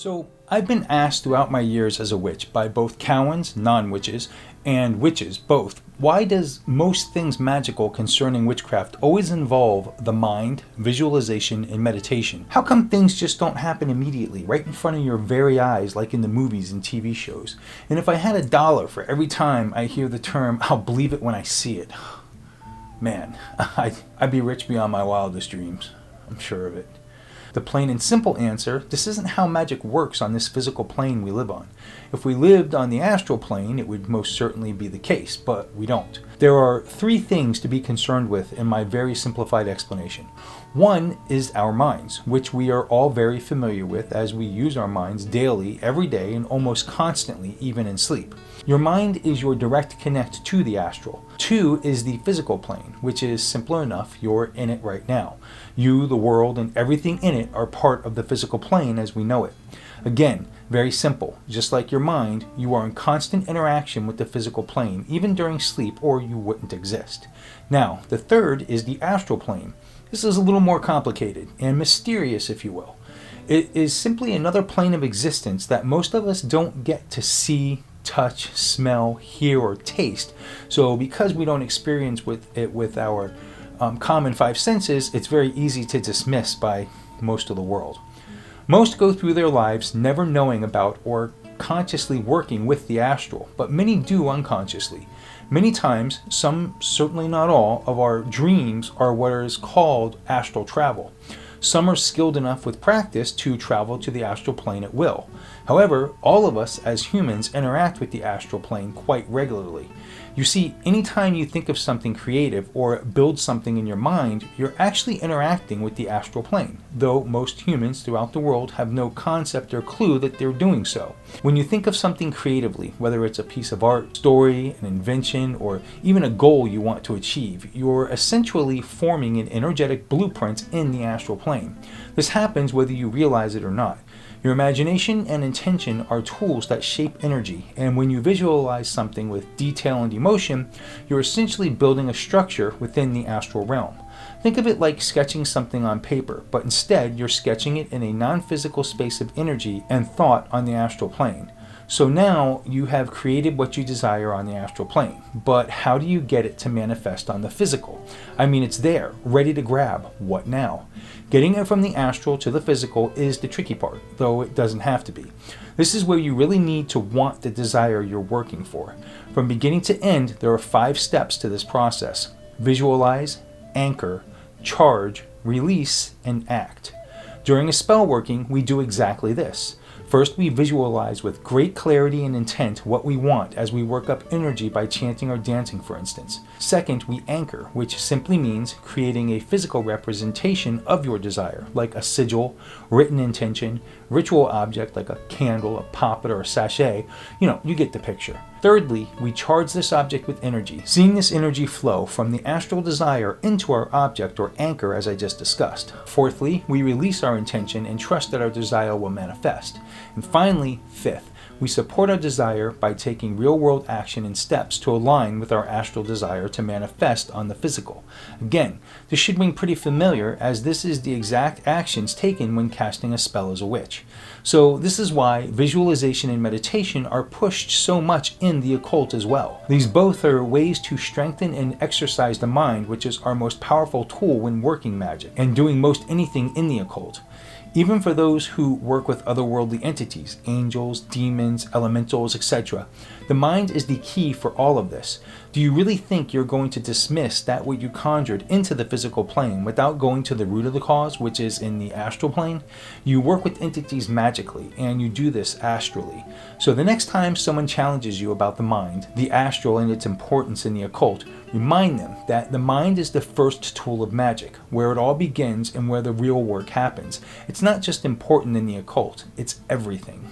So, I've been asked throughout my years as a witch by both Cowans, non-witches, and witches, both, why does most things magical concerning witchcraft always involve the mind, visualization, and meditation? How come things just don't happen immediately, right in front of your very eyes, like in the movies and TV shows? And if I had $1 for every time I hear the term, I'll believe it when I see it. Man, I'd be rich beyond my wildest dreams. I'm sure of it. The plain and simple answer, this isn't how magic works on this physical plane we live on. If we lived on the astral plane, it would most certainly be the case, but we don't. There are 3 things to be concerned with in my very simplified explanation. One is our minds, which we are all very familiar with as we use our minds daily, every day, and almost constantly, even in sleep. Your mind is your direct connect to the astral. 2 is the physical plane, which is simpler enough, you're in it right now. You, the world, and everything in it are part of the physical plane as we know it. Again, very simple. Just like your mind, you are in constant interaction with the physical plane, even during sleep, or you wouldn't exist. Now, the 3rd is the astral plane. This is a little more complicated and mysterious, if you will. It is simply another plane of existence that most of us don't get to see, touch, smell, hear, or taste. So because we don't experience it with our common 5 senses, it's very easy to dismiss by most of the world. Most go through their lives never knowing about or consciously working with the astral, but many do unconsciously. Many times, some, certainly not all, of our dreams are what is called astral travel. Some are skilled enough with practice to travel to the astral plane at will. However, all of us as humans interact with the astral plane quite regularly. You see, anytime you think of something creative or build something in your mind, you're actually interacting with the astral plane, though most humans throughout the world have no concept or clue that they're doing so. When you think of something creatively, whether it's a piece of art, story, an invention, or even a goal you want to achieve, you're essentially forming an energetic blueprint in the astral plane. This happens whether you realize it or not. Your imagination and intention are tools that shape energy, and when you visualize something with detail and emotion, you're essentially building a structure within the astral realm. Think of it like sketching something on paper, but instead you're sketching it in a non-physical space of energy and thought on the astral plane. So now you have created what you desire on the astral plane, but how do you get it to manifest on the physical? I mean, it's there, ready to grab. What now? Getting it from the astral to the physical is the tricky part, though it doesn't have to be. This is where you really need to want the desire you're working for. From beginning to end, there are 5 steps to this process: visualize, anchor, charge, release, and act. During a spell working, we do exactly this. First, we visualize with great clarity and intent what we want as we work up energy by chanting or dancing, for instance. Second, we anchor, which simply means creating a physical representation of your desire, like a sigil, written intention, ritual object like a candle, a poppet, or a sachet. You get the picture. Thirdly, we charge this object with energy, seeing this energy flow from the astral desire into our object or anchor as I just discussed. Fourthly, we release our intention and trust that our desire will manifest. And finally, 5th, we support our desire by taking real-world action and steps to align with our astral desire to manifest on the physical. Again, this should ring pretty familiar, as this is the exact actions taken when casting a spell as a witch. So this is why visualization and meditation are pushed so much in the occult as well. These both are ways to strengthen and exercise the mind, which is our most powerful tool when working magic and doing most anything in the occult. Even for those who work with otherworldly entities, angels, demons, elementals, etc., the mind is the key for all of this. Do you really think you're going to dismiss that what you conjured into the physical plane without going to the root of the cause, which is in the astral plane? You work with entities magically, and you do this astrally. So the next time someone challenges you about the mind, the astral, and its importance in the occult, remind them that the mind is the first tool of magic, where it all begins and where the real work happens. It's not just important in the occult, it's everything.